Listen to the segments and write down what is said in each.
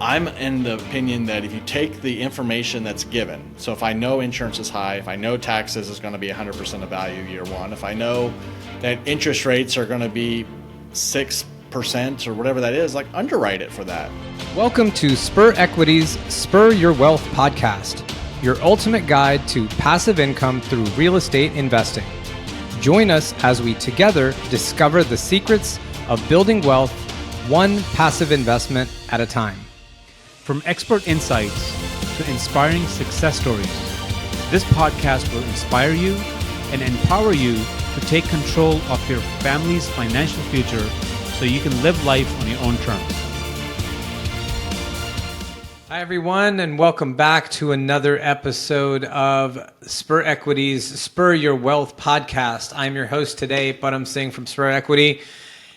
I'm in the opinion that if you take the information that's given, so if I know insurance is high, if I know taxes is going to be 100% of value year one, if I know that interest rates are going to be 6% or whatever that is, like underwrite it for that. Welcome to Spur Equity's Spur Your Wealth podcast, your ultimate guide to passive income through real estate investing. Join us as we together discover the secrets of building wealth one passive investment at a time. From expert insights to inspiring success stories, this podcast will inspire you and empower you to take control of your family's financial future so you can live life on your own terms. Hi, everyone, and welcome back to another episode of Spur Equity's Spur Your Wealth podcast. I'm your host today, Budham Singh from Spur Equity.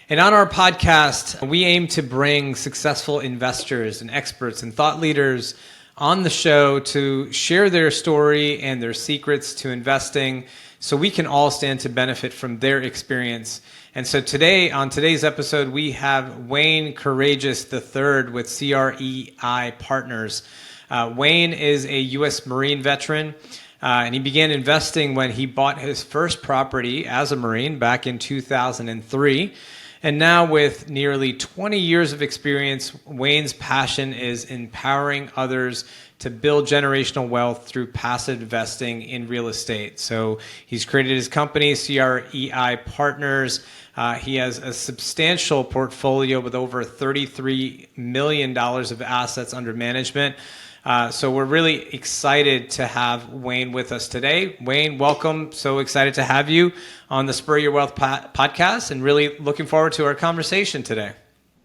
And on our podcast, we aim to bring successful investors and experts and thought leaders on the show to share their story and their secrets to investing so we can all stand to benefit from their experience. And so today, on today's episode, we have Wayne Courreges III with CREI Partners. Wayne is a U.S. Marine veteran, and he began investing when he bought his first property as a Marine back in 2003. And now with nearly 20 years of experience, Wayne's passion is empowering others to build generational wealth through passive investing in real estate. So he's created his company, CREI Partners. He has a substantial portfolio with over $33 million of assets under management. So we're really excited to have Wayne with us today. Wayne, welcome. So excited to have you on the Spur Your Wealth podcast and really looking forward to our conversation today.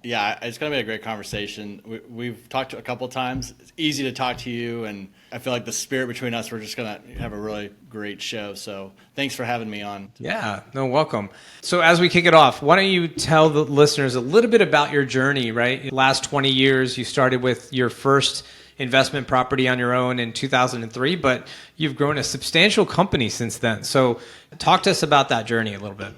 Yeah, it's going to be a great conversation. We've talked a couple of times. It's easy to talk to you, and I feel like the spirit between us, we're just going to have a really great show. So thanks for having me on. Yeah, no, welcome. So as we kick it off, why don't you tell the listeners a little bit about your journey, right? Last 20 years, you started with your first investment property on your own in 2003, but you've grown a substantial company since then. So talk to us about that journey a little bit.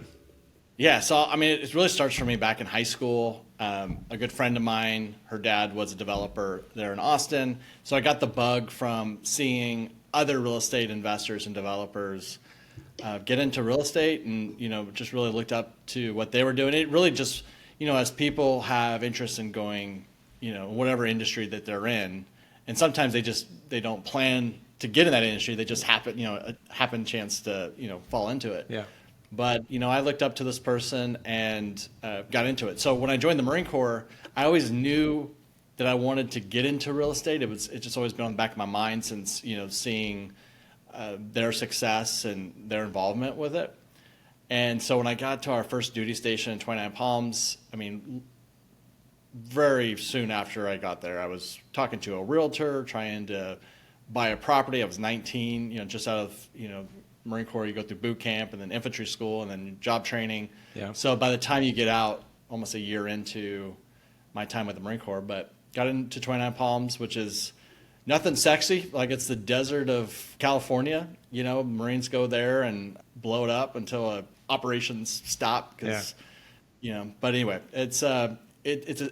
Yeah, so I mean, it really starts for me back in high school. A good friend of mine, her dad was a developer there in Austin. So I got the bug from seeing other real estate investors and developers get into real estate and, just really looked up to what they were doing. It really just, as people have interest in going, whatever industry that they're in, and sometimes they don't plan to get in that industry. They just happen chance to, fall into it. Yeah. But, I looked up to this person and got into it. So when I joined the Marine Corps, I always knew that I wanted to get into real estate. It's just always been on the back of my mind since, seeing their success and their involvement with it. And so when I got to our first duty station in 29 Palms, very soon after I got there, I was talking to a realtor, trying to buy a property. I was 19, just out of, Marine Corps, you go through boot camp and then infantry school and then job training. Yeah. So by the time you get out, almost a year into my time with the Marine Corps, but got into 29 Palms, which is nothing sexy. Like it's the desert of California. Marines go there and blow it up until operations stop. But anyway, it's an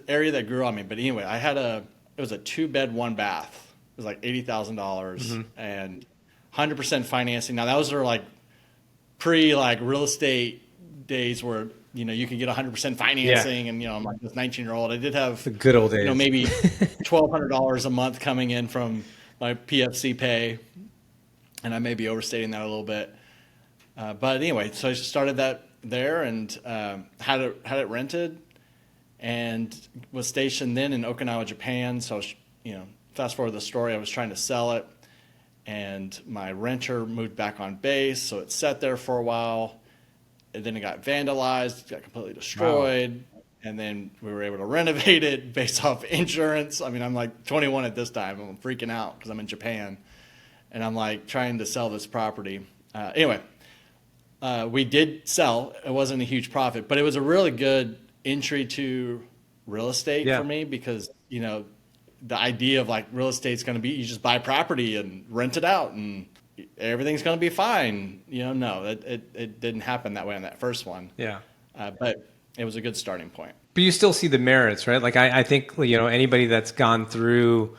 area that grew on me. But anyway, it was a 2-bed, 1-bath. It was like $80,000 and 100% financing. Now those are like real estate days where you can get 100% financing, and I'm like this 19-year-old. I did have the good old days. Maybe $1,200 a month coming in from my PFC pay, and I may be overstating that a little bit. But anyway, so I just started that there and had it rented, and was stationed then in Okinawa, Japan. So fast forward the story, I was trying to sell it. And my renter moved back on base, so it sat there for a while. And then it got vandalized, got completely destroyed. Wow. And then we were able to renovate it based off insurance. I'm like 21 at this time. I'm freaking out because I'm in Japan. And I'm like trying to sell this property. Anyway, we did sell. It wasn't a huge profit, but it was a really good entry to real estate for me because, the idea of like real estate's going to be you just buy property and rent it out and everything's going to be fine. No, it didn't happen that way on that first one. Yeah. But it was a good starting point. But you still see the merits, right? Like I think, anybody that's gone through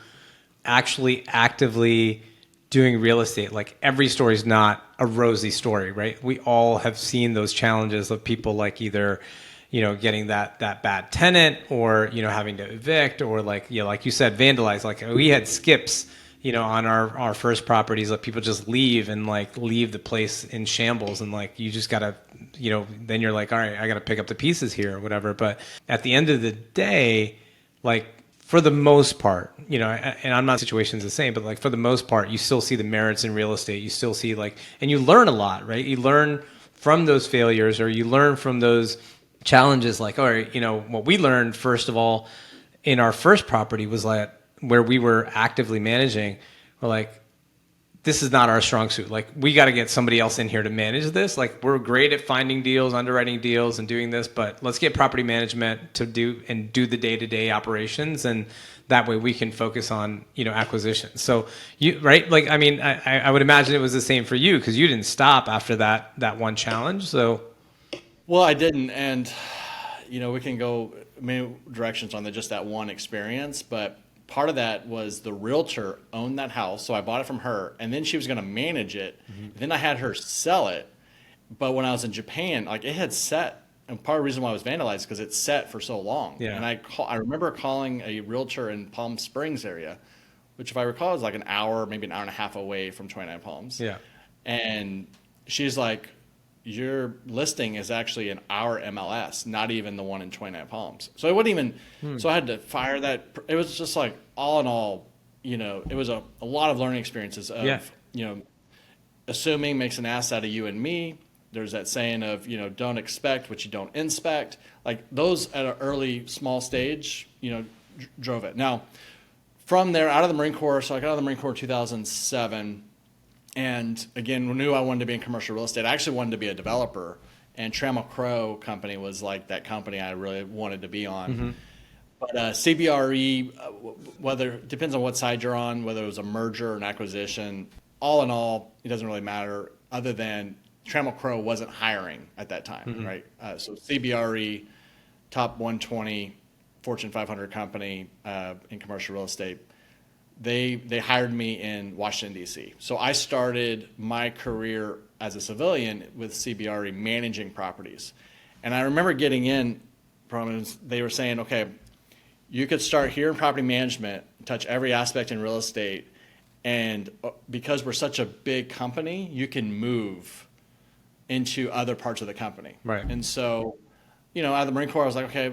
actually actively doing real estate, like every story is not a rosy story, right? We all have seen those challenges of people like either, getting that bad tenant, or, having to evict, or like, like you said, vandalize. Like we had skips, on our first properties, like people just leave and like leave the place in shambles, and like you just gotta, then you're like, all right, I gotta pick up the pieces here or whatever. But at the end of the day, like for the most part, and I'm not situations the same, but like for the most part, you still see the merits in real estate. You still see like, and you learn a lot, right? You learn from those failures, or you learn from those challenges. Like, all right, what we learned first of all in our first property was like where we were actively managing, we're like, this is not our strong suit. Like, we got to get somebody else in here to manage this. Like, we're great at finding deals, underwriting deals, and doing this, but let's get property management to do the day-to-day operations, and that way we can focus on acquisition. So you right, like I mean, I would imagine it was the same for you, because you didn't stop after that one challenge. So Well, I didn't, and we can go many directions on just that one experience, but part of that was the realtor owned that house, so I bought it from her, and then she was going to manage it. Then I had her sell it, but when I was in Japan, like it had set, and part of the reason why it was vandalized because it's set for so long. Yeah. And I remember calling a realtor in Palm Springs area, which if I recall is like an hour, maybe an hour and a half away from 29 Palms. yeah, And she's like, your listing is actually in our MLS, not even the one in 29 Palms. So it wouldn't even, so I had to fire that. It was just like, all in all, it was a lot of learning experiences of, Yeah. Assuming makes an ass out of you and me. There's that saying of, don't expect what you don't inspect. Like those at an early, small stage, drove it. Now, from there, out of the Marine Corps, so I got out of the Marine Corps in 2007. And again, knew I wanted to be in commercial real estate. I actually wanted to be a developer, and Trammell Crow company was like that company I really wanted to be on. Mm-hmm. But CBRE, whether depends on what side you're on, whether it was a merger or an acquisition. All in all, it doesn't really matter. Other than Trammell Crow wasn't hiring at that time, right? So CBRE, top 120 Fortune 500 company in commercial real estate. They hired me in Washington, D.C. So I started my career as a civilian with CBRE managing properties. And I remember getting in, they were saying, okay, you could start here in property management, touch every aspect in real estate, and because we're such a big company, you can move into other parts of the company. Right. And so, out of the Marine Corps, I was like, okay,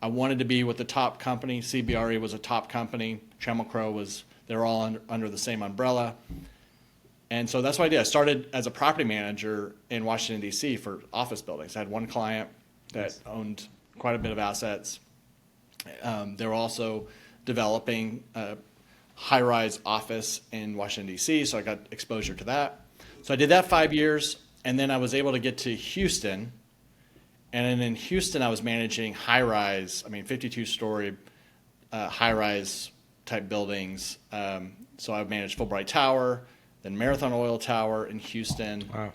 I wanted to be with the top company. CBRE was a top company. Trammell Crow was, they're all under the same umbrella. And so that's what I did. I started as a property manager in Washington, D.C. for office buildings. I had one client that owned quite a bit of assets. They were also developing a high-rise office in Washington, D.C., so I got exposure to that. So I did that 5 years, and then I was able to get to Houston. And then in Houston, I was managing high-rise, 52-story high-rise type buildings. So I managed Fulbright Tower, then Marathon Oil Tower in Houston. Wow.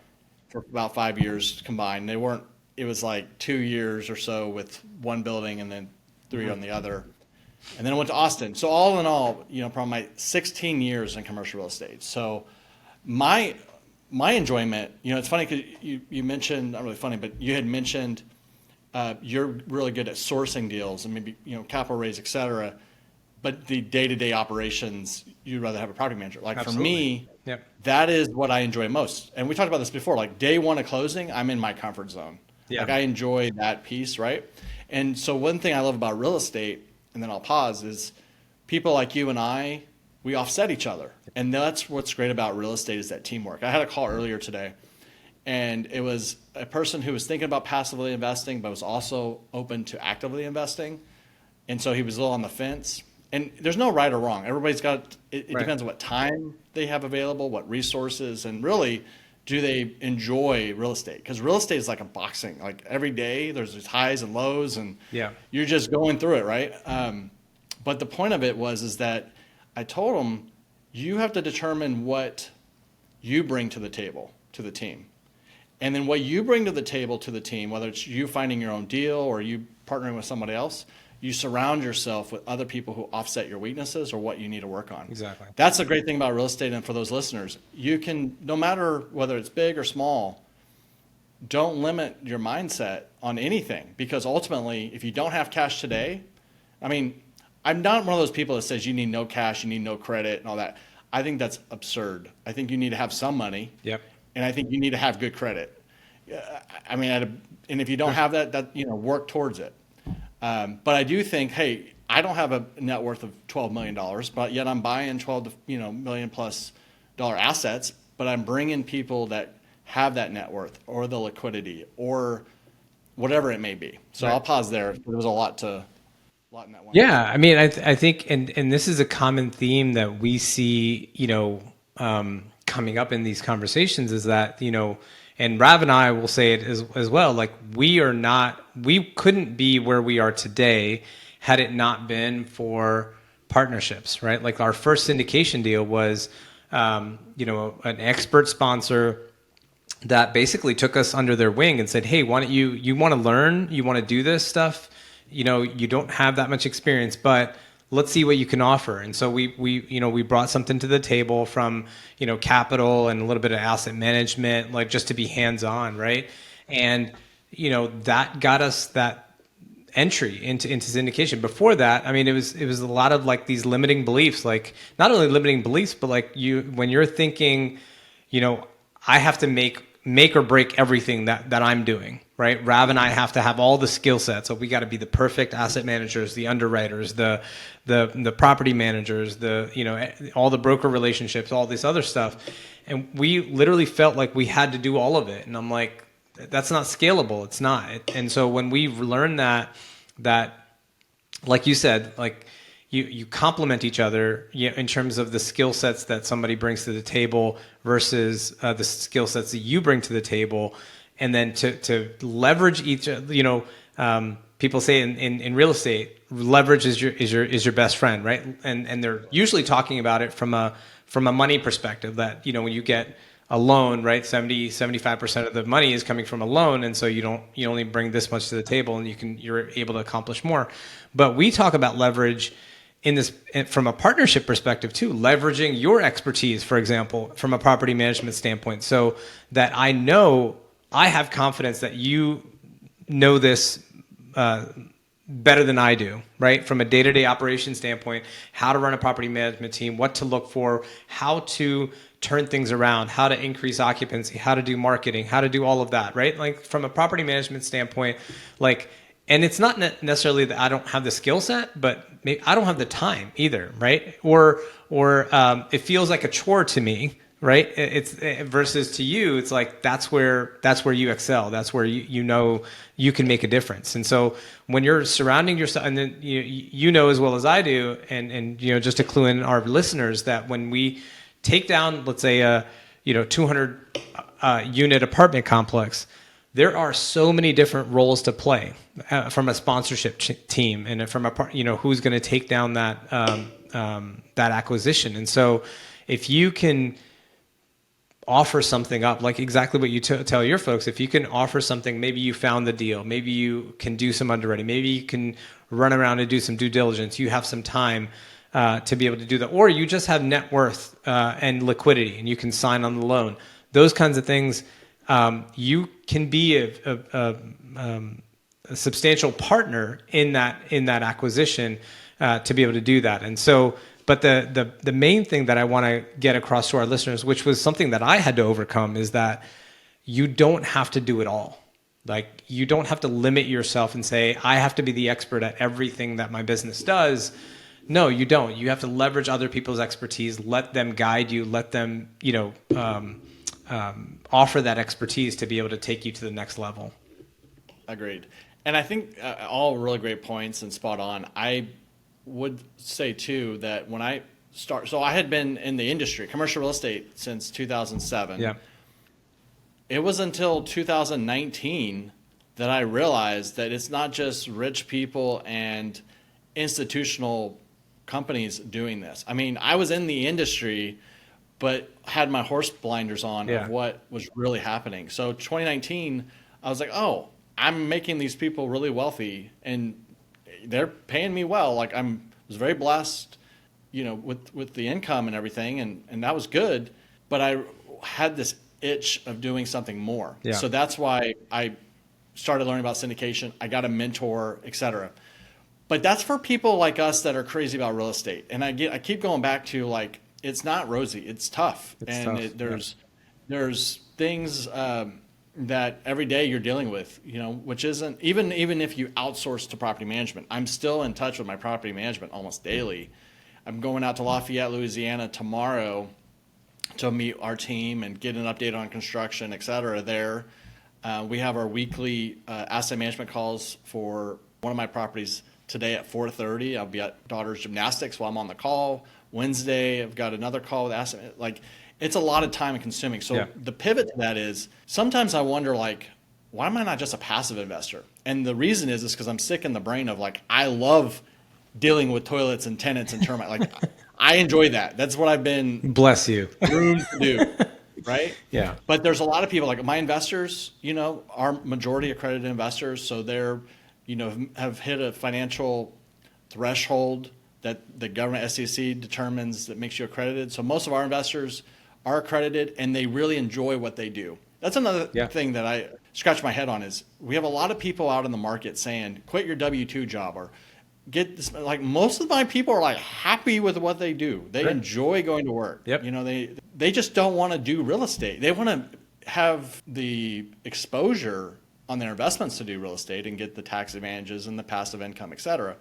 For about 5 years combined. It was like 2 years or so with one building and then 3 on the other. And then I went to Austin. So all in all, probably my 16 years in commercial real estate. So my enjoyment, it's funny because you mentioned, not really funny, but you had mentioned you're really good at sourcing deals and maybe, capital raise, et cetera. But the day-to-day operations, you'd rather have a property manager. Like Absolutely. For me, Yep. that is what I enjoy most. And we talked about this before, like day one of closing, I'm in my comfort zone. Yeah. Like I enjoy that piece, right? And so one thing I love about real estate, and then I'll pause, is people like you and I, we offset each other. And that's what's great about real estate is that teamwork. I had a call earlier today, and it was a person who was thinking about passively investing, but was also open to actively investing. And so he was a little on the fence. And there's no right or wrong. Everybody's got, it Right. depends on what time they have available, what resources, and really, do they enjoy real estate? Because real estate is like a boxing. Like every day, there's these highs and lows, and Yeah. you're just going through it, right? But the point of it is that I told him, you have to determine what you bring to the table, to the team. And then what you bring to the table to the team, whether it's you finding your own deal or you partnering with somebody else, you surround yourself with other people who offset your weaknesses or what you need to work on. Exactly. That's the great thing about real estate. And for those listeners, you can, no matter whether it's big or small, don't limit your mindset on anything, because ultimately, if you don't have cash today, I mean, I'm not one of those people that says you need no cash, you need no credit and all that. I think that's absurd. I think you need to have some money. Yep. And I think you need to have good credit. I mean, and if you don't have that, work towards it. But I do think, hey, I don't have a net worth of $12 million, but yet I'm buying million plus dollar assets, but I'm bringing people that have that net worth or the liquidity or whatever it may be. So Right. I'll pause there. There was a lot in that one. Yeah, I mean, I think, and this is a common theme that we see, coming up in these conversations is that, and Rav and I will say it as well, like we couldn't be where we are today had it not been for partnerships, right? Like our first syndication deal was, an expert sponsor that basically took us under their wing and said, hey, why don't you want to learn, you want to do this stuff, you don't have that much experience, but let's see what you can offer. And so we brought something to the table from, capital and a little bit of asset management, like just to be hands-on, right? And, that got us that entry into syndication. Before that, I mean, it was a lot of like these limiting beliefs, like not only limiting beliefs, but like when you're thinking, I have to make or break everything that I'm doing, right? Rav and I have to have all the skill sets. So we got to be the perfect asset managers, the underwriters, the property managers, all the broker relationships, all this other stuff. And we literally felt like we had to do all of it. And I'm like, that's not scalable. It's not. And so when we learned that, like you said, like you complement each other in terms of the skill sets that somebody brings to the table versus the skill sets that you bring to the table. And then to leverage each, people say in real estate, leverage is your best friend, right? And they're usually talking about it from a money perspective that, when you get a loan, right, 75% of the money is coming from a loan, and so you only bring this much to the table, and you're able to accomplish more. But we talk about leverage in this from a partnership perspective too, leveraging your expertise, for example, from a property management standpoint, so that I know I have confidence that you know this better than I do, right? From a day-to-day operation standpoint, how to run a property management team, what to look for, how to turn things around, how to increase occupancy, how to do marketing, how to do all of that, right? Like from a property management standpoint, like, and it's not necessarily that I don't have the skill set, but maybe I don't have the time either, right? Or it feels like a chore to me, right? It's versus to you, it's like that's where you excel. That's where you can make a difference. And so when you're surrounding yourself, and then you know as well as I do, and just to clue in our listeners that when we take down, let's say a 200 unit apartment complex, there are so many different roles to play from a sponsorship team and from who's going to take down that acquisition. And so if you can offer something up, like exactly what you tell your folks, if you can offer something, maybe you found the deal, maybe you can do some underwriting, maybe you can run around and do some due diligence, you have some time to be able to do that, or you just have net worth and liquidity and you can sign on the loan, those kinds of things. You can be a substantial partner in that acquisition to be able to do that. And so, but the main thing that I want to get across to our listeners, which was something that I had to overcome, is that you don't have to do it all. Like you don't have to limit yourself and say, I have to be the expert at everything that my business does. No, you don't. You have to leverage other people's expertise, let them guide you, let them, offer that expertise to be able to take you to the next level. Agreed. And I think all really great points and spot on. I would say too that when I I had been in the industry, commercial real estate, since 2007. Yeah. It was until 2019 that I realized that it's not just rich people and institutional companies doing this. I mean, I was in the industry but had my horse blinders on Yeah. of what was really happening. So 2019, I was like, oh, I'm making these people really wealthy and they're paying me well. Like was very blessed, with the income and everything. And that was good. But I had this itch of doing something more. Yeah. So that's why I started learning about syndication. I got a mentor, et cetera. But that's for people like us that are crazy about real estate. And I keep going back to, like, it's not rosy. It's tough. There's things that every day you're dealing with, which isn't even if you outsource to property management. I'm still in touch with my property management almost daily. I'm going out to Lafayette, Louisiana tomorrow to meet our team and get an update on construction, et cetera, there. We have our weekly asset management calls for one of my properties today at 4:30. I'll be at daughter's gymnastics while I'm on the call. Wednesday, I've got another call with asset. Like, it's a lot of time consuming. So the pivot to that is sometimes I wonder, like, why am I not just a passive investor? And the reason is because I'm sick in the brain of, like, I love dealing with toilets and tenants and termite. Like, I enjoy that. That's what I've been Bless you. groomed to do. Right? Yeah. But there's a lot of people, like my investors, are majority accredited investors. So they're, have hit a financial threshold that the government SEC determines that makes you accredited. So most of our investors are accredited and they really enjoy what they do. That's another thing that I scratch my head on is we have a lot of people out in the market saying, quit your W-2 job or get this. Like, most of my people are, like, happy with what they do. They enjoy going to work. Yep. They just don't want to do real estate. They want to have the exposure on their investments to do real estate and get the tax advantages and the passive income, et cetera.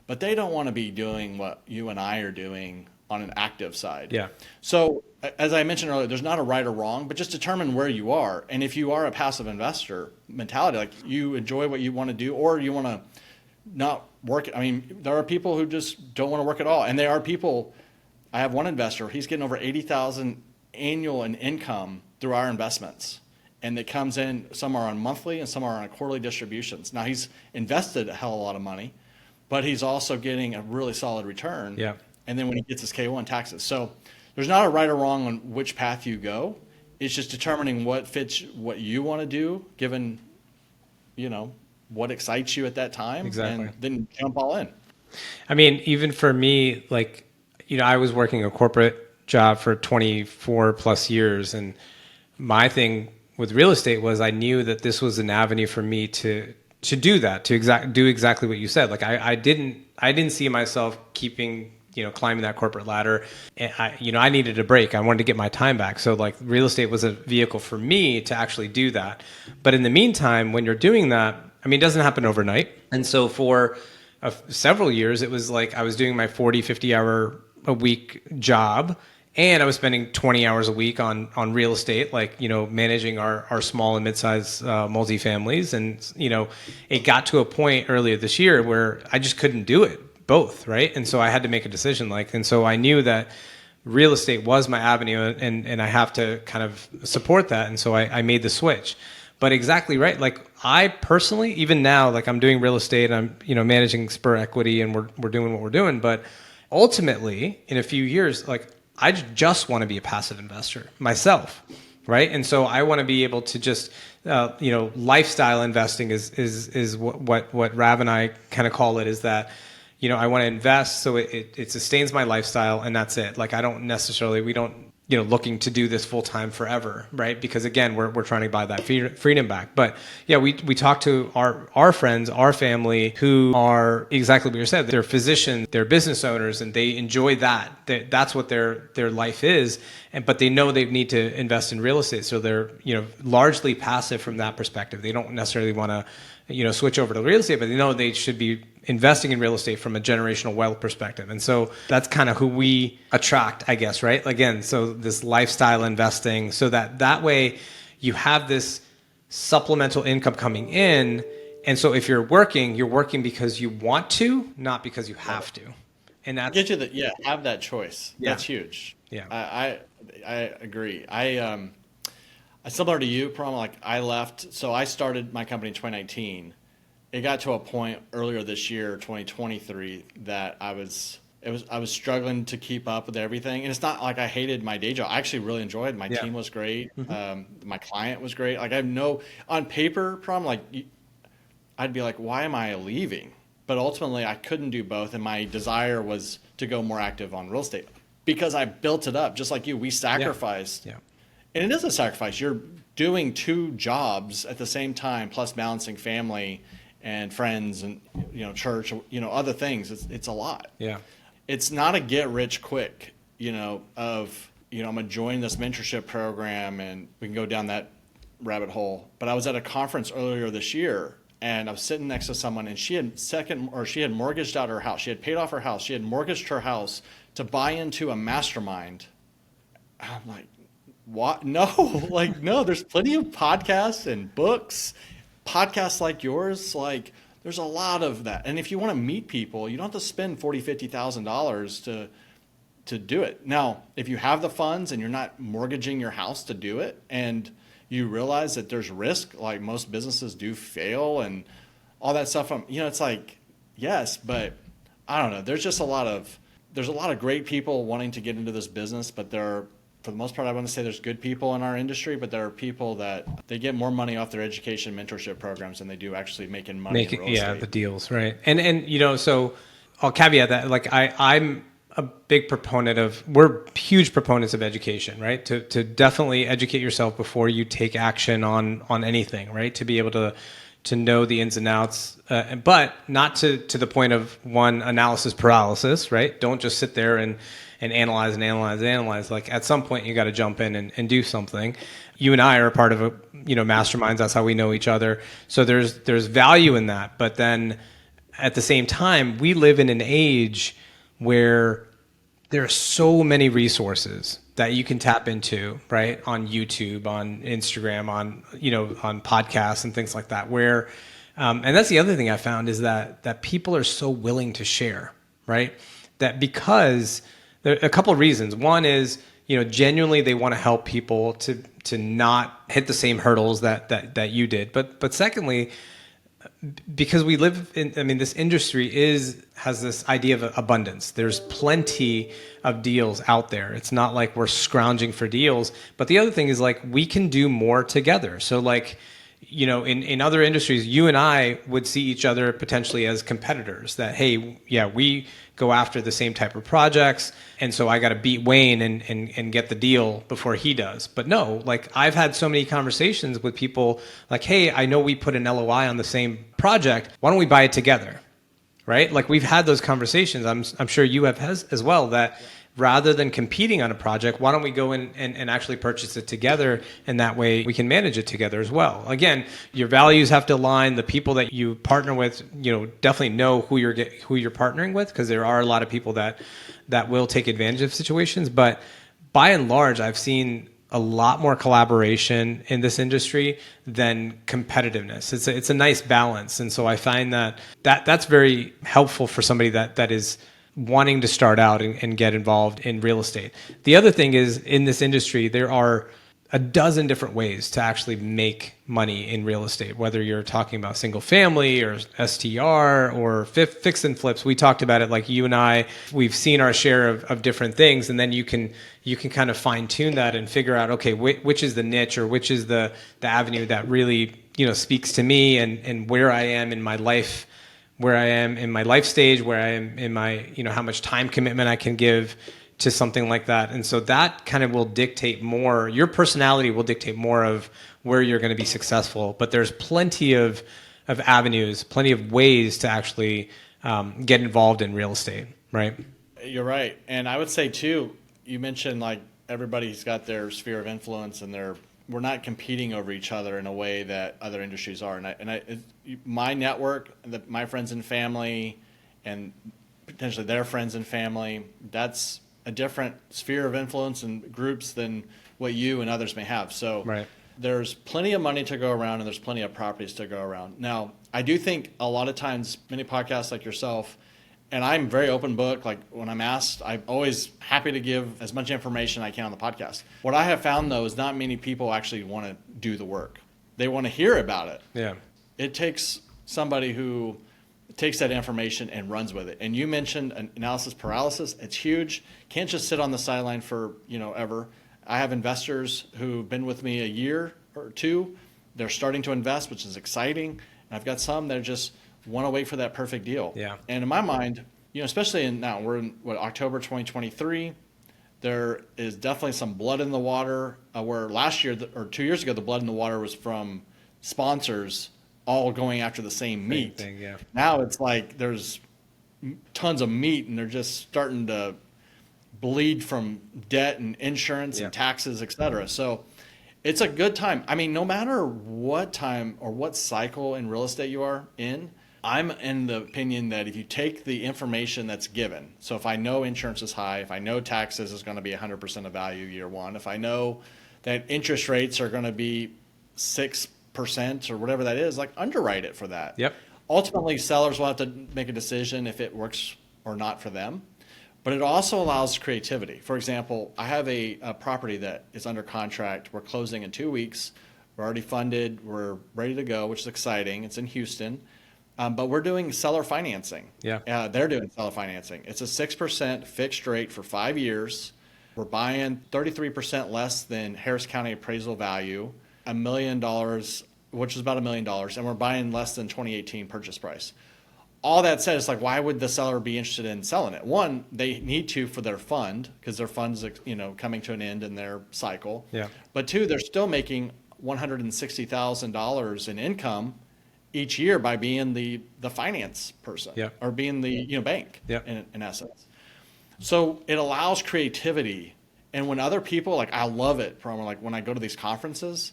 But they don't want to be doing what you and I are doing on an active side. Yeah. So as I mentioned earlier, there's not a right or wrong, but just determine where you are. And if you are a passive investor mentality, like you enjoy what you want to do, or you want to not work. I mean, there are people who just don't want to work at all. And there are people, I have one investor, he's getting over $80,000 annual in income through our investments. And it comes in, some are on monthly and some are on quarterly distributions. Now, he's invested a hell of a lot of money, but he's also getting a really solid return. Yeah. And then when he gets his K-1 taxes. So there's not a right or wrong on which path you go. It's just determining what fits what you want to do, given, what excites you at that time. Exactly. And then jump all in. I mean, even for me, like, I was working a corporate job for 24 plus years. And my thing with real estate was I knew that this was an avenue for me to do that, to do exactly what you said. Like, I didn't see myself keeping, climbing that corporate ladder. And I needed a break. I wanted to get my time back. So, like, real estate was a vehicle for me to actually do that. But in the meantime, when you're doing that, I mean, it doesn't happen overnight. And so for several years, it was like I was doing my 40, 50 hour a week job. And I was spending 20 hours a week on real estate, like, managing our small and mid-sized multifamilies. And, it got to a point earlier this year where I just couldn't do it both, right? And so I had to make a decision. And so I knew that real estate was my avenue and I have to kind of support that. And so I made the switch. But exactly right. Like, I personally, even now, like, I'm doing real estate, I'm, managing Spur Equity, and we're doing what we're doing. But ultimately, in a few years, like, I just want to be a passive investor myself, right? And so I want to be able to just, lifestyle investing is what Rav and I kind of call it, is that, I want to invest so it sustains my lifestyle, and that's it. Like, we don't, looking to do this full time forever, right? Because again, we're trying to buy that freedom back. But yeah, we talk to our friends, our family, who are exactly what you said. They're physicians, they're business owners, and they enjoy that. That's what their life is. But they know they need to invest in real estate, so they're largely passive from that perspective. They don't necessarily want to switch over to real estate, but they know they should be investing in real estate from a generational wealth perspective. And so that's kind of who we attract, I guess, right? Again, so this lifestyle investing, so that way you have this supplemental income coming in. And so if you're working because you want to, not because you have to. And that's Get you have that choice. Yeah. That's huge. Yeah. I agree. I similar to you, Pram, like, I left. So I started my company in 2019. It got to a point earlier this year, 2023, that I was I was struggling to keep up with everything. And it's not like I hated my day job. I actually really enjoyed it. My Yeah. team was great. My client was great. Like I have no, on paper problem, I'd be like, why am I leaving? But ultimately I couldn't do both. And my desire was to go more active on real estate because I built it up just like you. We sacrificed. Yeah. And it is a sacrifice. You're doing 2 jobs at the same time, plus balancing family and friends and, church, other things. It's a lot. Yeah. It's not a get rich quick, I'm going to join this mentorship program and we can go down that rabbit hole. But I was at a conference earlier this year and I was sitting next to someone and she had mortgaged out her house. She had paid off her house. She had mortgaged her house to buy into a mastermind. I'm like, what? No, no, there's plenty of podcasts and books, podcasts like yours. Like there's a lot of that. And if you want to meet people, you don't have to spend $40,000, $50,000 to do it. Now, if you have the funds and you're not mortgaging your house to do it, and you realize that there's risk, like most businesses do fail and all that stuff, it's like, yes, but I don't know. There's a lot of great people wanting to get into this business, but for the most part, I want to say there's good people in our industry, but there are people that they get more money off their education mentorship programs than they do actually making money in real estate. The deals, right? And so I'll caveat that, like I'm a big proponent of, we're huge proponents of education, right? To definitely educate yourself before you take action on anything, right? To be able to know the ins and outs, but not to the point of analysis paralysis, right? Don't just sit there and analyze. Like at some point you got to jump in and do something. You and I are part of masterminds. That's how we know each other. So there's value in that. But then at the same time, we live in an age where there are so many resources that you can tap into, right? On YouTube, on Instagram, on podcasts and things like that, where, and that's the other thing I found is that people are so willing to share, right? That because there are a couple of reasons. One is, genuinely they want to help people to not hit the same hurdles that you did. But secondly, because we live in, this industry has this idea of abundance. There's plenty of deals out there. It's not like we're scrounging for deals. But the other thing is like we can do more together. So like, in other industries, you and I would see each other potentially as competitors that, hey, yeah, we go after the same type of projects. And so I got to beat Wayne and get the deal before he does. But no, like I've had so many conversations with people like, hey, I know we put an LOI on the same project. Why don't we buy it together? Right? Like we've had those conversations. I'm sure you have as well, that rather than competing on a project, why don't we go in and actually purchase it together? And that way we can manage it together as well. Again, your values have to align. The people that you partner with, definitely know who you're partnering with, because there are a lot of people that will take advantage of situations. But by and large, I've seen a lot more collaboration in this industry than competitiveness. It's a nice balance. And so I find that's very helpful for somebody that is wanting to start out and get involved in real estate. The other thing is, in this industry, there are a dozen different ways to actually make money in real estate, whether you're talking about single family or STR or fix and flips. We talked about it, like you and I, we've seen our share of different things, and then you can kind of fine tune that and figure out, okay, which is the niche or which is the avenue that really, speaks to me and where I am in my life, where I am in my life stage, where I am in my, how much time commitment I can give to something like that. And so that kind of will dictate more, your personality will dictate more of where you're going to be successful. But there's plenty of avenues, plenty of ways to actually get involved in real estate, right? You're right. And I would say too, you mentioned like everybody's got their sphere of influence and we're not competing over each other in a way that other industries are. My network, my friends and family, and potentially their friends and family, that's a different sphere of influence and groups than what you and others may have. So right. There's plenty of money to go around and there's plenty of properties to go around. Now, I do think a lot of times, many podcasts like yourself, and I'm very open book. Like when I'm asked, I'm always happy to give as much information I can on the podcast. What I have found though is not many people actually want to do the work. They want to hear about it. Yeah. It takes somebody who takes that information and runs with it. And you mentioned analysis paralysis. It's huge. Can't just sit on the sideline for, ever. I have investors who've been with me a year or two. They're starting to invest, which is exciting. And I've got some that just want to wait for that perfect deal. Yeah. And in my mind, especially now we're in October 2023, there is definitely some blood in the water, where last year or 2 years ago, the blood in the water was from sponsors all going after the same meat. Thing, yeah. Now it's like there's tons of meat and they're just starting to bleed from debt and insurance and taxes, et cetera. So it's a good time. I mean, no matter what time or what cycle in real estate you are in, I'm in the opinion that if you take the information that's given, so if I know insurance is high, if I know taxes is going to be 100% of value year one, if I know that interest rates are going to be 6% or whatever that is, like underwrite it for that. Yep. Ultimately, sellers will have to make a decision if it works or not for them. But it also allows creativity. For example, I have a property that is under contract. We're closing in 2 weeks. We're already funded. We're ready to go, which is exciting. It's in Houston. But we're doing seller financing. Yeah. They're doing seller financing. It's a 6% fixed rate for 5 years. We're buying 33% less than Harris County appraisal value, $1 million, which is about $1 million, and we're buying less than 2018 purchase price. All that said, it's like, why would the seller be interested in selling it? One, they need to for their fund, because their fund's coming to an end in their cycle. Yeah. But two, they're still making $160,000 in income each year by being the finance person, or being the bank, in essence. So it allows creativity. And when other people, like, I love it from, like, when I go to these conferences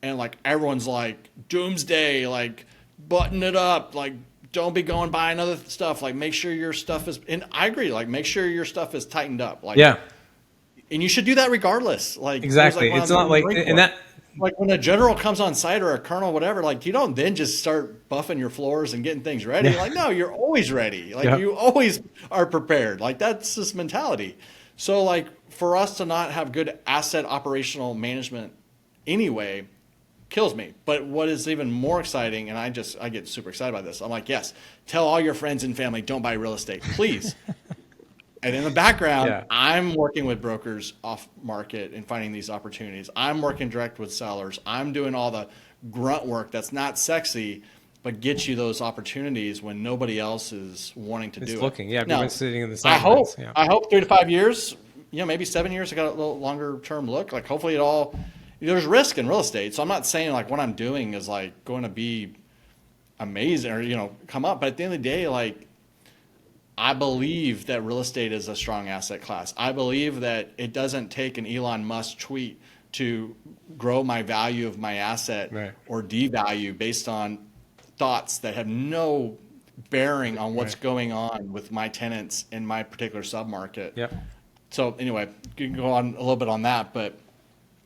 and, like, everyone's like, doomsday, like, button it up, like, don't be going buying other stuff, like, make sure your stuff is, and I agree, like, make sure your stuff is tightened up, like, and you should do that regardless, like, exactly. Like, it's not like, and that, like, when a general comes on site or a colonel, whatever, like, you don't then just start buffing your floors and getting things ready. Like, no, you're always ready. Like, you always are prepared. Like, that's this mentality. So, like, for us to not have good asset operational management anyway kills me. But what is even more exciting, and I get super excited by this. I'm like, yes, tell all your friends and family, don't buy real estate, please. And in the background, I'm working with brokers off market and finding these opportunities. I'm working direct with sellers. I'm doing all the grunt work that's not sexy, but gets you those opportunities when nobody else is wanting to do it. Looking, we've been sitting in the sidelines. I hope 3 to 5 years, maybe 7 years, I got a little longer term look. Like, hopefully it all, there's risk in real estate. So I'm not saying like what I'm doing is like going to be amazing or, come up. But at the end of the day, like, I believe that real estate is a strong asset class. I believe that it doesn't take an Elon Musk tweet to grow my value of my asset or devalue based on thoughts that have no bearing on what's going on with my tenants in my particular submarket. So anyway, you can go on a little bit on that, but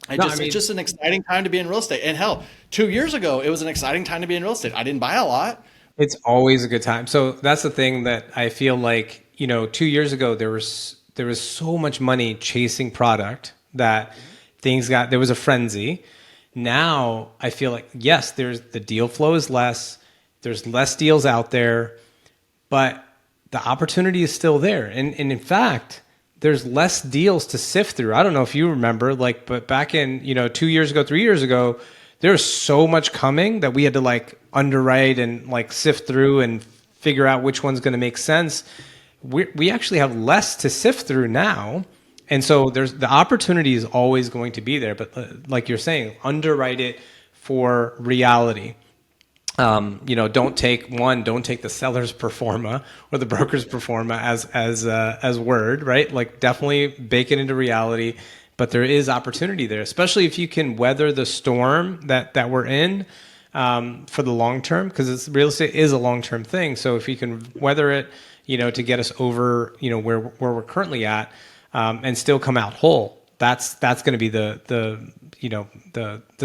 it's just an exciting time to be in real estate. And hell, 2 years ago, it was an exciting time to be in real estate. I didn't buy a lot. It's always a good time. So that's the thing that I feel like, 2 years ago, there was so much money chasing product that there was a frenzy. Now I feel like, yes, the deal flow is less, there's less deals out there, but the opportunity is still there. And in fact, there's less deals to sift through. I don't know if you remember, but back in, 2 years ago, 3 years ago, there's so much coming that we had to like underwrite and like sift through and figure out which one's going to make sense. We actually have less to sift through now. And so the opportunity is always going to be there. But like you're saying, underwrite it for reality. Don't take the seller's pro forma or the broker's pro forma as word, right? Like, definitely bake it into reality. But there is opportunity there, especially if you can weather the storm that we're in for the long term, because real estate is a long-term thing. So if you can weather it, to get us over, where we're currently at, and still come out whole, that's going to be the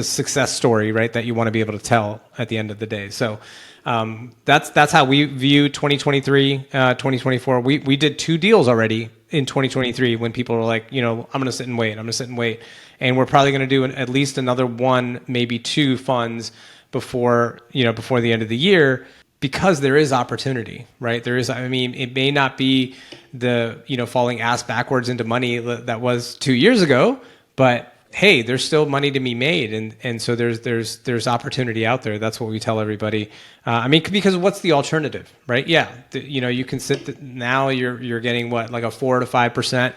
success story, right? That you want to be able to tell at the end of the day. So that's how we view 2023, 2024. We did 2 deals already in 2023 when people were like, I'm going to sit and wait. And we're probably going to do at least another 1, maybe 2 funds before the end of the year. because there is opportunity, right? There is, I mean, it may not be the, falling ass backwards into money that was 2 years ago, but hey, there's still money to be made. And so there's opportunity out there. That's what we tell everybody. I mean, because what's the alternative, right? Yeah. You can now you're getting what, like a 4 to 5%,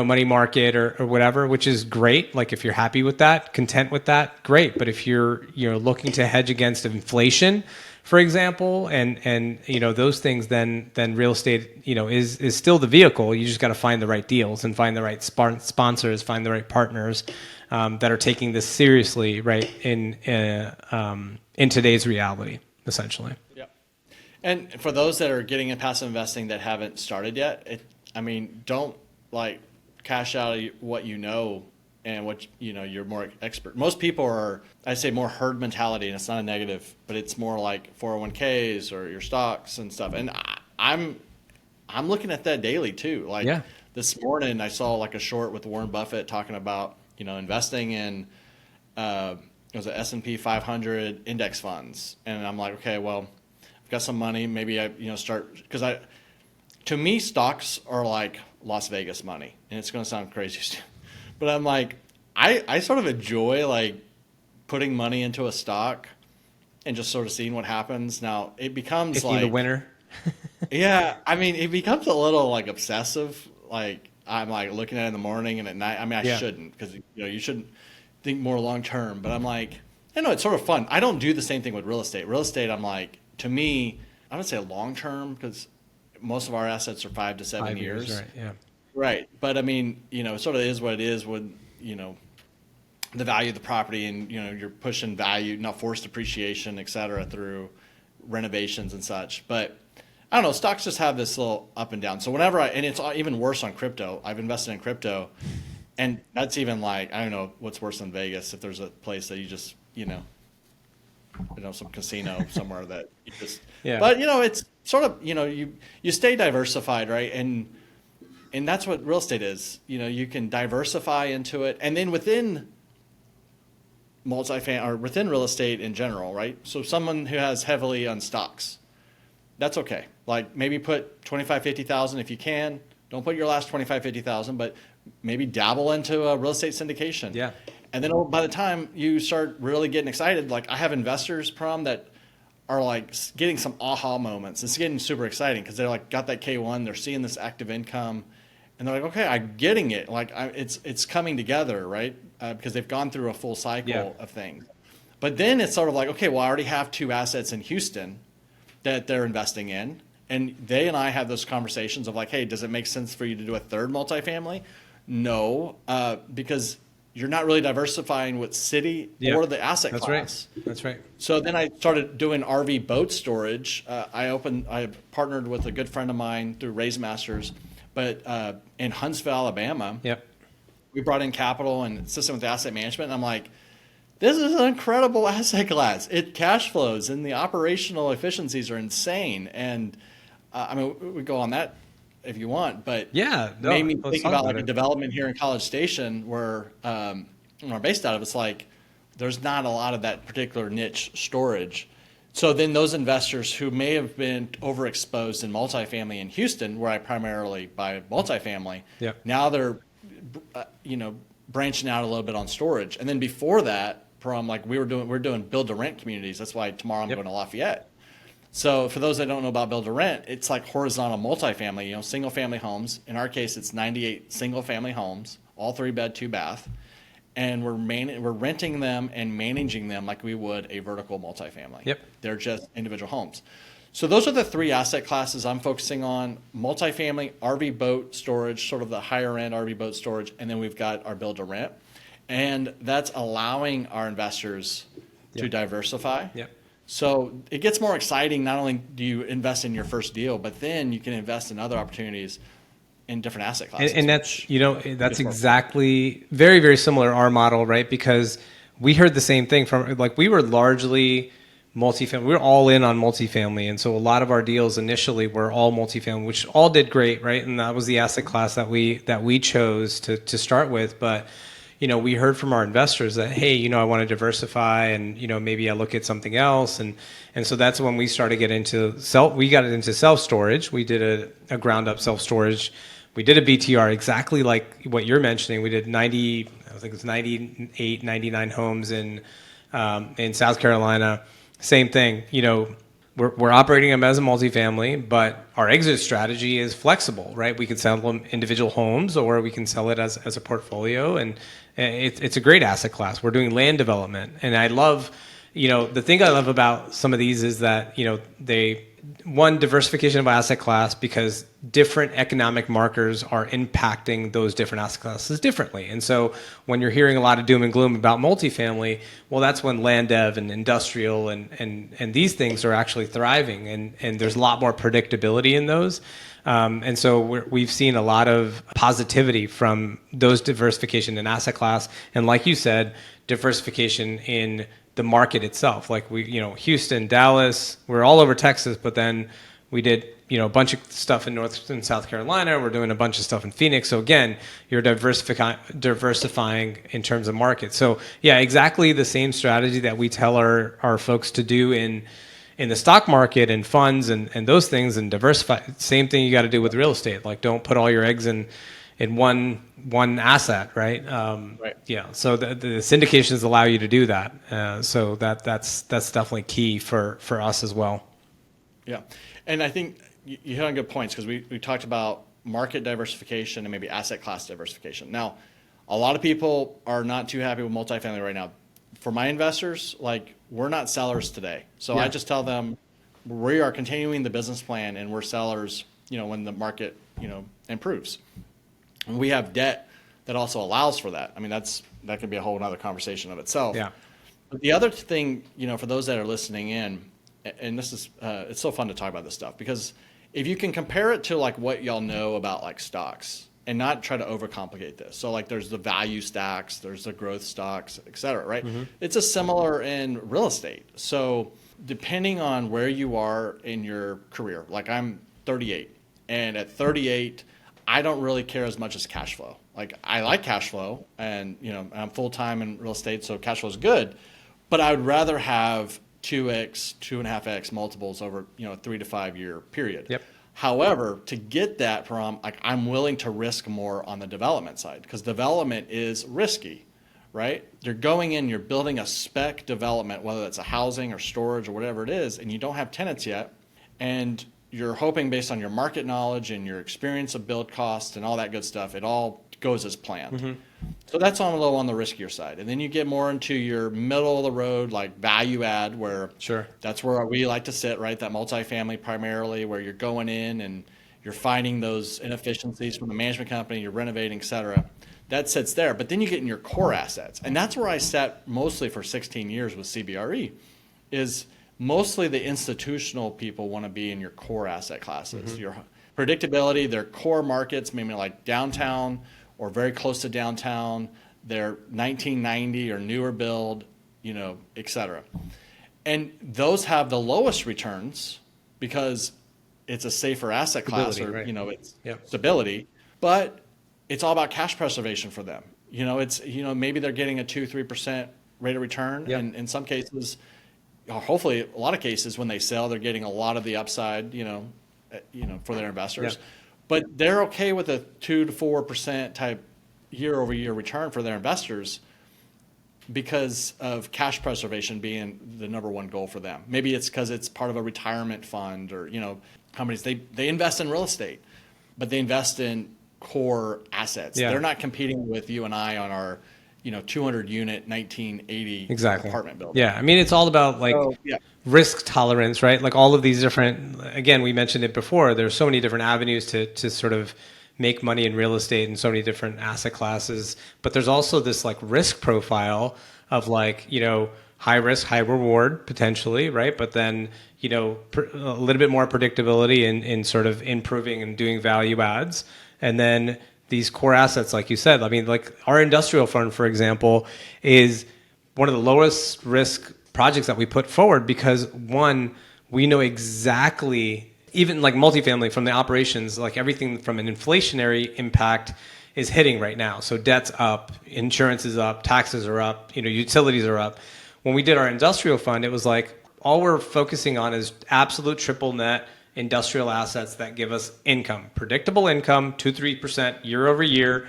money market or whatever, which is great. Like if you're happy with that, content with that, great. But if you're looking to hedge against inflation, for example, and those things, then real estate is still the vehicle. You just got to find the right deals and find the right sponsors, find the right partners that are taking this seriously, right, in today's reality, essentially. Yeah. And for those that are getting into passive investing that haven't started yet, don't like cash out what and what you're more expert. Most people are, I say, more herd mentality, and it's not a negative, but it's more like 401ks or your stocks and stuff. And I'm looking at that daily too. Like this morning, I saw like a short with Warren Buffett talking about investing in it was an S&P 500 index funds, and I'm like, okay, well, I've got some money, maybe I start, because to me stocks are like Las Vegas money, and it's going to sound crazy. But I'm like, I sort of enjoy like putting money into a stock and just sort of seeing what happens. Now it becomes Picking like the winner. Yeah, it becomes a little like obsessive. Like I'm like looking at it in the morning and at night. I shouldn't, because you shouldn't think more long term. But I'm like, it's sort of fun. I don't do the same thing with real estate. Real estate, I'm like, to me, I don't say long term, because most of our assets are 5 to 7 years. Right. Yeah. Right. But it sort of is what it is when, the value of the property, and, you're pushing value, not forced appreciation, et cetera, through renovations and such. But I don't know, stocks just have this little up and down. So whenever and it's even worse on crypto. I've invested in crypto, and that's even like, I don't know what's worse than Vegas, if there's a place that you just, some casino somewhere that you just, but it's sort of, you stay diversified, right? And that's what real estate is. You can diversify into it, and then within multifamily or within real estate in general, right? So someone who has heavily on stocks, that's okay. Like maybe put 25, 50,000 if you can. Don't put your last 25, 50,000, but maybe dabble into a real estate syndication. Yeah. And then by the time you start really getting excited, like I have investors, that are like getting some aha moments. It's getting super exciting because they're like got that K1, they're seeing this active income, and they're like, okay, I'm getting it. Like it's coming together, right? Because they've gone through a full cycle of things. But then it's sort of like, okay, well, I already have 2 assets in Houston that they're investing in, and they and I have those conversations of like, hey, does it make sense for you to do a third multifamily? No, because you're not really diversifying with city or the asset class. That's right. So then I started doing RV boat storage. I partnered with a good friend of mine through Raise Masters, but in Huntsville, Alabama. Yep. We brought in capital and system with asset management. And I'm like, this is an incredible asset class. It cash flows, and the operational efficiencies are insane. And we go on that if you want, but made me think about like a development here in College Station where we're based out of. It's like there's not a lot of that particular niche storage. So then those investors who may have been overexposed in multifamily in Houston, where I primarily buy multifamily, now they're branching out a little bit on storage. And then before that, from like we're doing build to rent communities. That's why tomorrow I'm going to Lafayette. So for those that don't know about build to rent, it's like horizontal multifamily, single family homes. In our case, it's 98 single family homes, all 3-bed, 2-bath. And we're renting them and managing them like we would a vertical multifamily. Yep. They're just individual homes. So those are the 3 asset classes I'm focusing on: multifamily, RV boat storage, sort of the higher end RV boat storage, and then we've got our build to rent. And that's allowing our investors to diversify. Yep. So it gets more exciting. Not only do you invest in your first deal, but then you can invest in other opportunities in different asset classes. And that's exactly very, very similar to our model, right? Because we heard the same thing from, like, we were largely multifamily. We were all in on multifamily. And so a lot of our deals initially were all multifamily, which all did great, right? And that was the asset class that we chose to start with. But we heard from our investors that, hey, I want to diversify, and maybe I look at something else, and so that's when we started getting into self-storage. We did a ground up self-storage. We did a BTR exactly like what you're mentioning. We did 98, 99 homes in South Carolina. Same thing, we're operating them as a multifamily, but our exit strategy is flexible, right? We can sell them individual homes, or we can sell it as a portfolio, and it's a great asset class. We're doing land development, and I love, the thing I love about some of these is that diversification of asset class, because different economic markers are impacting those different asset classes differently. And so when you're hearing a lot of doom and gloom about multifamily, well, that's when land dev and industrial and these things are actually thriving, and there's a lot more predictability in those. And so we've seen a lot of positivity from those diversification in asset class. And like you said, diversification in the market itself. Like Houston, Dallas, we're all over Texas, but then we did, a bunch of stuff in North and South Carolina. We're doing a bunch of stuff in Phoenix. So again, you're diversifying in terms of market. So yeah, exactly the same strategy that we tell our folks to do in the stock market and funds and those things, and diversify. Same thing you got to do with real estate. Like, don't put all your eggs in one asset, right? Right. Yeah. So the syndications allow you to do that. So that's definitely key for us as well. Yeah. And I think you hit on good points, because we talked about market diversification and maybe asset class diversification. Now, a lot of people are not too happy with multifamily right now. For my investors, we're not sellers today. So Yeah. I just tell them we are continuing the business plan, and we're sellers, when the market, improves. And we have debt that also allows for that. I mean, that could be a whole other conversation of itself. Yeah. But the other thing, for those that are listening in, and this is, it's so fun to talk about this stuff, because if you can compare it to what y'all know about stocks, and not try to overcomplicate this. So there's the value stocks, there's the growth stocks, et cetera, right? Mm-hmm. It's a similar in real estate. So depending on where you are in your career, I'm 38, and at 38, I don't really care as much as cash flow. I like cash flow, and I'm full-time in real estate, so cash flow is good, but I would rather have 2x, 2.5x multiples over a 3 to 5 year period. Yep. However, to get that from, I'm willing to risk more on the development side, because development is risky, right? You're going in, you're building a spec development, whether it's a housing or storage or whatever it is, and you don't have tenants yet, and you're hoping, based on your market knowledge and your experience of build costs and all that good stuff, it all goes as planned. Mm-hmm. So that's on the riskier side. And then you get more into your middle of the road, value add, where Sure. That's where we like to sit, right? That multifamily primarily, where you're going in and you're finding those inefficiencies from the management company, you're renovating, et cetera. That sits there. But then you get in your core assets. And that's where I sat mostly for 16 years with CBRE, is mostly the institutional people want to be in your core asset classes. Mm-hmm. Your predictability, their core markets, maybe downtown or very close to downtown, they're 1990 or newer build, et cetera. And those have the lowest returns, because it's a safer asset class, Stability, or, right. it's Yep. stability, but it's all about cash preservation for them. It's, maybe they're getting a 2-3% rate of return. Yep. And in some cases, or hopefully a lot of cases, when they sell, they're getting a lot of the upside, for their investors. Yep. But they're okay with a 2 to 4% type year-over-year return for their investors, because of cash preservation being the number one goal for them. Maybe it's because it's part of a retirement fund, or companies, they invest in real estate, but they invest in core assets. Yeah. They're not competing with you and I on our 200 unit 1980 Exactly. apartment building. Yeah, I mean, it's all about Yeah. risk tolerance, right? All of these different, again, we mentioned it before, there's so many different avenues to sort of make money in real estate, and so many different asset classes. But there's also this risk profile of high risk, high reward potentially, right? But then, a little bit more predictability in sort of improving and doing value adds. And then these core assets, like you said, I mean, our industrial fund, for example, is one of the lowest risk projects that we put forward, because one, we know exactly, even multifamily, from the operations, everything from an inflationary impact is hitting right now. So debt's up, insurance is up, taxes are up, utilities are up. When we did our industrial fund, it was like all we're focusing on is absolute triple net industrial assets that give us income, predictable income, 2-3% year over year,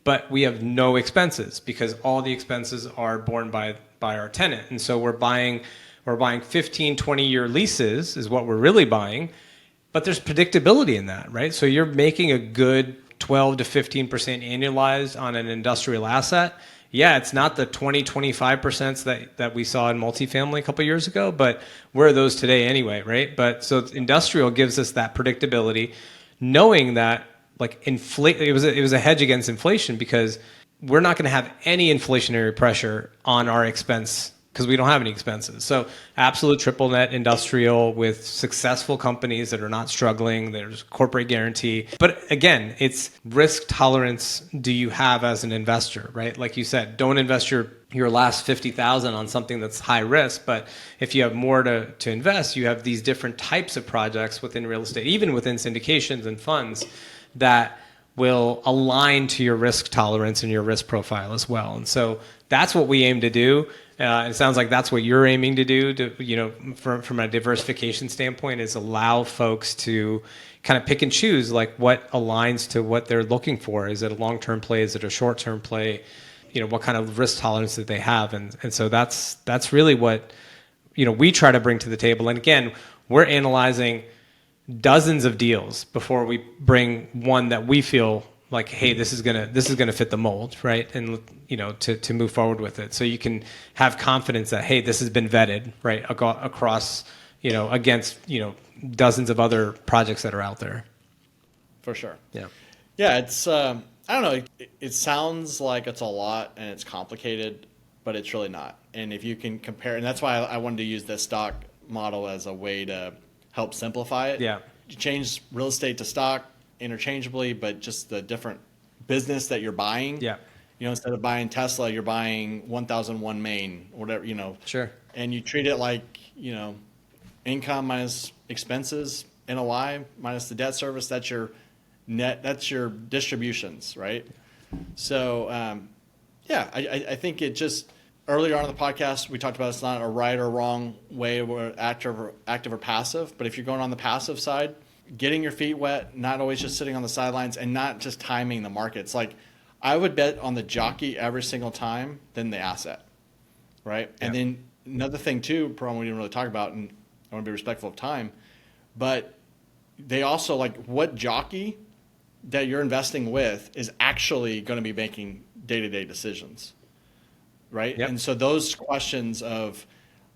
but we have no expenses because all the expenses are borne by our tenant. And so we're buying 15, 20-year leases is what we're really buying, but there's predictability in that, right? So you're making a good 12 to 15% annualized on an industrial asset. Yeah, it's not the 20-25% that we saw in multifamily a couple of years ago, but where are those today anyway, right? But so industrial gives us that predictability, knowing that like it was a hedge against inflation because we're not going to have any inflationary pressure on our expense because we don't have any expenses. So absolute triple net industrial with successful companies that are not struggling. There's corporate guarantee. But again, it's risk tolerance do you have as an investor, right? Like you said, don't invest your last $50,000 on something that's high risk. But if you have more to invest, you have these different types of projects within real estate, even within syndications and funds that will align to your risk tolerance and your risk profile as well. And so that's what we aim to do. It sounds like that's what you're aiming to do, from a diversification standpoint, is allow folks to kind of pick and choose like what aligns to what they're looking for. Is it a long-term play? Is it a short-term play? What kind of risk tolerance that they have. And so that's really what, we try to bring to the table. And again, we're analyzing dozens of deals before we bring one that we feel like, hey, this is gonna fit the mold, right? And to move forward with it, so you can have confidence that, hey, this has been vetted, right, across, against dozens of other projects that are out there. For sure. Yeah. Yeah, it's I don't know. It sounds like it's a lot and it's complicated, but it's really not. And if you can compare, and that's why I wanted to use this stock model as a way to help simplify it. Yeah. You change real estate to stock interchangeably, but just the different business that you're buying. Yeah. Instead of buying Tesla, you're buying 1001 Main, whatever, Sure. And you treat it like, income minus expenses, NOI minus the debt service, that's your net, that's your distributions, right? So, I think it just, earlier on in the podcast, we talked about it's not a right or wrong way where active or passive, but if you're going on the passive side, getting your feet wet, not always just sitting on the sidelines and not just timing the markets. Like I would bet on the jockey every single time than the asset, right? Yeah. And then another thing too, probably we didn't really talk about, and I want to be respectful of time, but they also like what jockey that you're investing with is actually going to be making day-to-day decisions, right? Yep. And so those questions of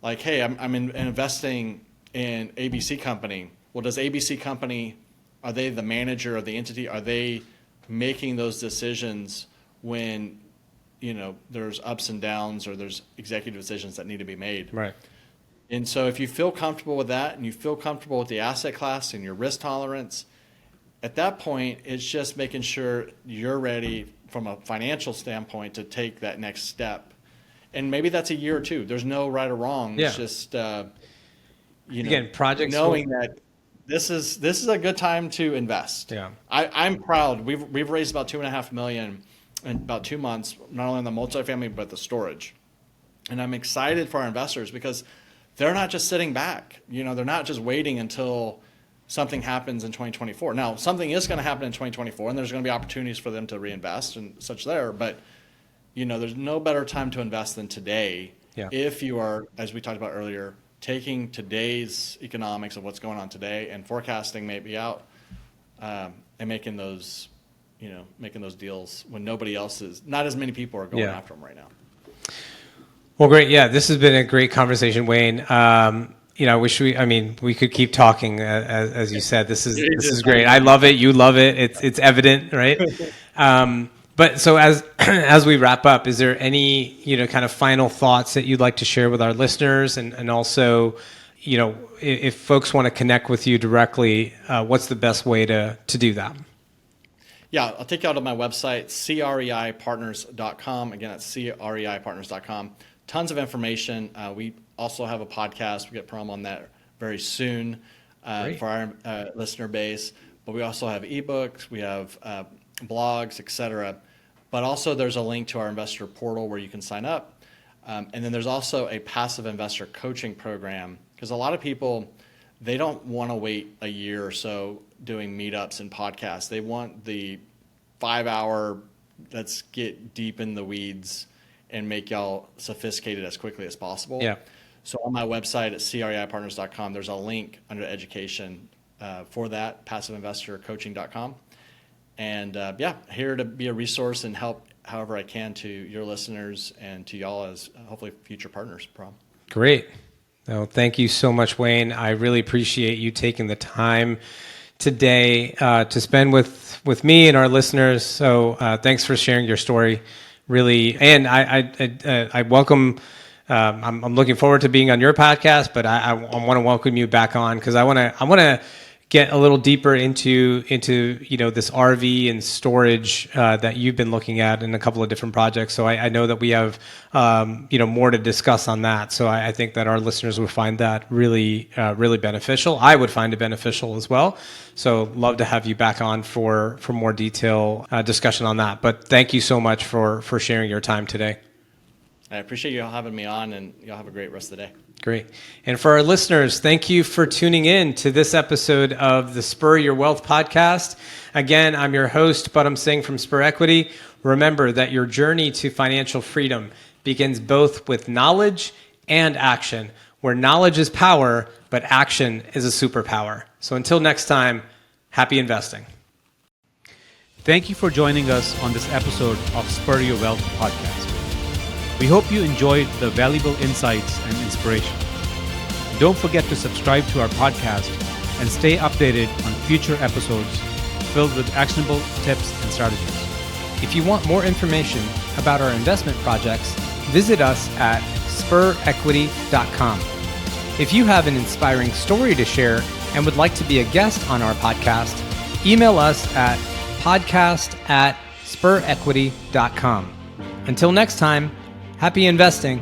like, hey, I'm investing in ABC company. Well, does ABC company, are they the manager of the entity? Are they making those decisions when, there's ups and downs or there's executive decisions that need to be made? Right. And so if you feel comfortable with that and you feel comfortable with the asset class and your risk tolerance, at that point, it's just making sure you're ready from a financial standpoint to take that next step. And maybe that's a year or two. There's no right or wrong. Yeah. It's just, again, projects knowing that this is a good time to invest. Yeah. I'm proud. We've raised about $2.5 million in about 2 months, not only on the multifamily but the storage. And I'm excited for our investors because they're not just sitting back. They're not just waiting until something happens in 2024. Now, something is going to happen in 2024, and there's going to be opportunities for them to reinvest and such there. But there's no better time to invest than today. Yeah. If you are, as we talked about earlier, taking today's economics of what's going on today and forecasting maybe out and making those deals when nobody else is, not as many people are going after them right now. Well, great. Yeah, this has been a great conversation, Wayne. I wish we could keep talking. As you said, this is great. I love it. You love it. It's evident, right? But so as we wrap up, is there any kind of final thoughts that you'd like to share with our listeners, and also, if folks want to connect with you directly, what's the best way to do that? Yeah, I'll take you out to my website, CREIPartners.com. Again, that's CREIPartners.com. Tons of information. We also have a podcast. We get promo on that very soon for our listener base. But we also have ebooks. We have blogs, etc. But also there's a link to our investor portal where you can sign up. And then there's also a passive investor coaching program, because a lot of people, they don't want to wait a year or so doing meetups and podcasts. They want the 5-hour, let's get deep in the weeds and make y'all sophisticated as quickly as possible. Yeah. So on my website at CREIPartners.com, there's a link under education for that, passiveinvestorcoaching.com. And here to be a resource and help however I can to your listeners and to y'all as hopefully future partners. Great. No, thank you so much, Wayne. I really appreciate you taking the time today to spend with me and our listeners. So thanks for sharing your story. Really, and I welcome. I'm looking forward to being on your podcast, but I want to welcome you back on, because I want to get a little deeper into this RV and storage that you've been looking at in a couple of different projects. So I know that we have more to discuss on that. So I think that our listeners would find that really beneficial. I would find it beneficial as well. So love to have you back on for more detail discussion on that. But thank you so much for sharing your time today. I appreciate you all having me on, and y'all have a great rest of the day. Great. And for our listeners, thank you for tuning in to this episode of the Spur Your Wealth podcast. Again, I'm your host, Budham Singh from Spur Equity. Remember that your journey to financial freedom begins both with knowledge and action, where knowledge is power, but action is a superpower. So until next time, happy investing. Thank you for joining us on this episode of Spur Your Wealth podcast. We hope you enjoyed the valuable insights and inspiration. Don't forget to subscribe to our podcast and stay updated on future episodes filled with actionable tips and strategies. If you want more information about our investment projects, visit us at spurequity.com. If you have an inspiring story to share and would like to be a guest on our podcast, email us at podcast@spurequity.com. Until next time, happy investing.